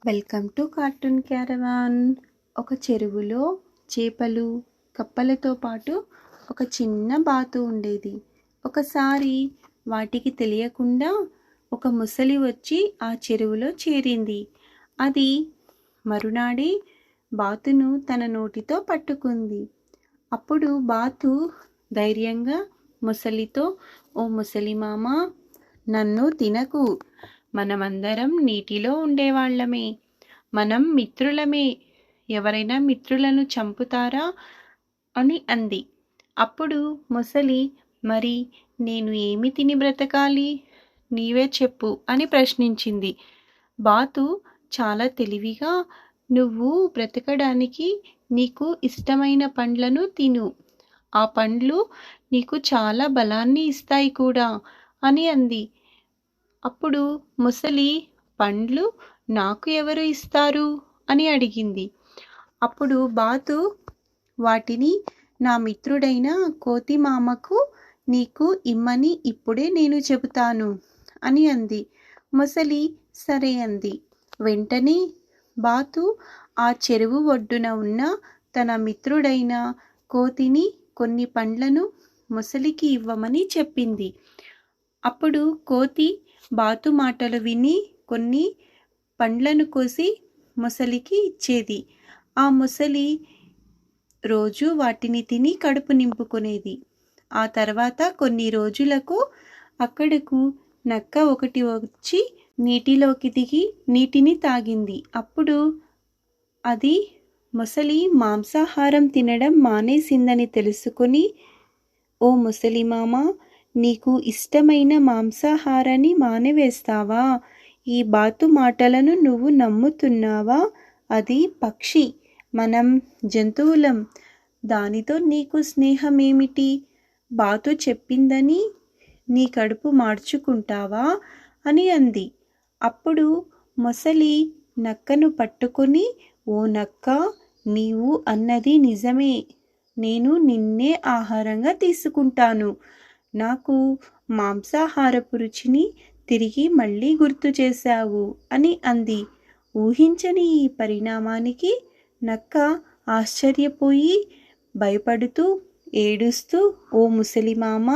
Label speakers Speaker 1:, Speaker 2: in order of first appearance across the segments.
Speaker 1: Welcome to cartoon caravan. ఒక చెరువులో చేపలు కప్పలతో పాటు ఒక చిన్న బాతు ఉండేది. ఒకసారి వాటికి తెలియకుండా ఒక ముసలి వచ్చి ఆ చెరువులో చేరింది. అది మరునాడే బాతును తన నోటితో పట్టుకుంది. అప్పుడు బాతు ధైర్యంగా ముసలితో, ఓ ముసలి మామ, నన్ను తినకు, మనమందరం నీటిలో ఉండేవాళ్ళమే, మనం మిత్రులమే, ఎవరైనా మిత్రులను చంపుతారా అని అంది. అప్పుడు ముసలి, మరి నేను ఏమి తిని బ్రతకాలి, నీవే చెప్పు అని ప్రశ్నించింది. బాతు చాలా తెలివిగా, నువ్వు బ్రతకడానికి నీకు ఇష్టమైన పండ్లను తిను, ఆ పండ్లు నీకు చాలా బలాన్ని ఇస్తాయి కూడా అని అంది. అప్పుడు ముసలి, పండ్లు నాకు ఎవరు ఇస్తారు అని అడిగింది. అప్పుడు బాతు, వాటిని నా మిత్రుడైన కోతి మామకు నీకు ఇమ్మని ఇప్పుడే నేను చెబుతాను అని అంది. ముసలి సరే అంది. వెంటనే బాతు ఆ చెరువు ఒడ్డున ఉన్న తన మిత్రుడైన కోతిని కొన్ని పండ్లను ముసలికి ఇవ్వమని చెప్పింది. అప్పుడు కోతి బాతు మాటలు విని కొన్ని పండ్లను కోసి ముసలికి ఇచ్చేది. ఆ ముసలి రోజు వాటిని తిని కడుపు నింపుకునేది. ఆ తర్వాత కొన్ని రోజులకు అక్కడకు నక్క ఒకటి వచ్చి నీటిలోకి దిగి నీటిని తాగింది. అప్పుడు అది ముసలి మాంసాహారం తినడం మానేసిందని తెలుసుకుని, ఓ ముసలి మామ, నీకు ఇష్టమైన మాంసాహారాన్ని మానివేస్తావా? ఈ బాతు మాటలను నువ్వు నమ్ముతున్నావా? అది పక్షి, మనం జంతువులం, దానితో నీకు స్నేహమేమిటి? బాతు చెప్పిందని నీ కడుపు మార్చుకుంటావా అని అంది. అప్పుడు మొసలి నక్కను పట్టుకొని, ఓ నక్క, నీవు అన్నది నిజమే, నేను నిన్నే ఆహారంగా తీసుకుంటాను, నాకు మాంసాహారపు రుచిని తిరిగి మళ్ళీ గుర్తు చేశావు అని అంది. ఊహించని ఈ పరిణామానికి నక్క ఆశ్చర్యపోయి భయపడుతూ ఏడుస్తూ, ఓ ముసలి మామ,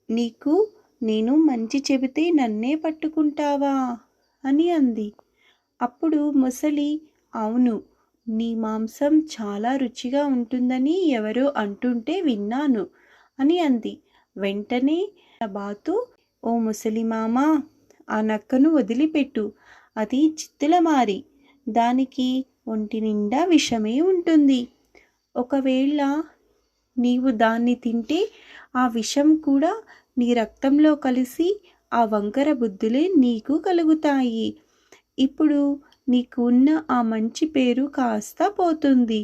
Speaker 1: నీకు నేను మంచి చెబితే నన్నే పట్టుకుంటావా అని అంది. అప్పుడు ముసలి, అవును, నీ మాంసం చాలా రుచిగా ఉంటుందని ఎవరో అంటుంటే విన్నాను అని అంది. వెంటనే బాతు, ఓ ముసలి మామ, ఆ నక్కను వదిలిపెట్టు, అది చిత్తులమారి, దానికి ఒంటి నిండా విషమే ఉంటుంది, ఒకవేళ నీవు దాన్ని తింటే ఆ విషం కూడా నీ రక్తంలో కలిసి ఆ వంకర బుద్ధులే నీకు కలుగుతాయి, ఇప్పుడు నీకు ఉన్న ఆ మంచి పేరు కాస్త పోతుంది,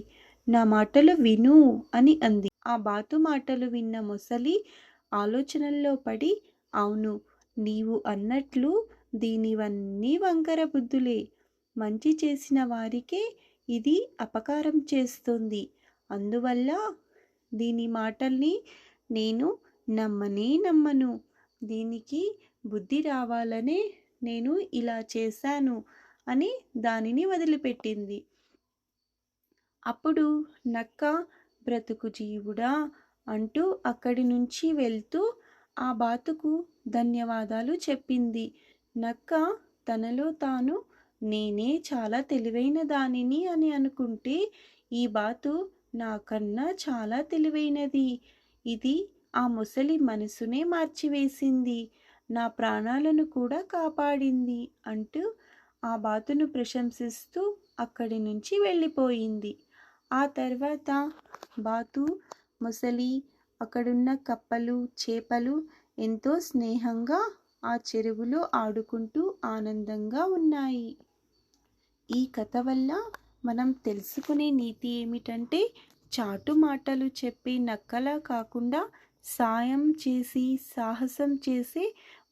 Speaker 1: నా మాటలు విను అని అంది. ఆ బాతు మాటలు విన్న మొసలి ఆలోచనల్లో పడి, అవును, నీవు అన్నట్లు దీనివన్నీ వంకర బుద్ధులే, మంచి చేసిన వారికే ఇది అపకారం చేస్తుంది, అందువల్ల దీని మాటల్ని నేను నమ్మను, దీనికి బుద్ధి రావాలనే నేను ఇలా చేశాను అని దానిని వదిలిపెట్టింది. అప్పుడు నక్క, బ్రతుకు జీవుడా అంటూ అక్కడి నుంచి వెళ్తూ ఆ బాతుకు ధన్యవాదాలు చెప్పింది. నక్క తనలో తాను, నేనే చాలా తెలివైన దానిని అని అనుకుంటే ఈ బాతు నాకన్నా చాలా తెలివైనది, ఇది ఆ ముసలి మనసునే మార్చివేసింది, నా ప్రాణాలను కూడా కాపాడింది అంటూ ఆ బాతును ప్రశంసిస్తూ అక్కడి నుంచి వెళ్ళిపోయింది. ఆ తర్వాత బాతు, ముసలి, అక్కడున్న కప్పలు, చేపలు ఎంతో స్నేహంగా ఆ చెరువులో ఆడుకుంటూ ఆనందంగా ఉన్నాయి. ఈ కథ వల్ల మనం తెలుసుకునే నీతి ఏమిటంటే, చాటు మాటలు చెప్పే నక్కలా కాకుండా సాయం చేసి సాహసం చేసే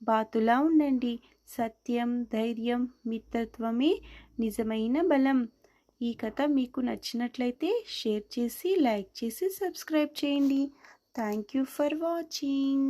Speaker 1: బాతులా ఉండండి. సత్యం, ధైర్యం, మిత్రత్వమే నిజమైన బలం. ఈ కథ మీకు నచ్చినట్లయితే షేర్ చేసి, లైక్ చేసి, సబ్స్క్రైబ్ చేయండి. Thank you for watching.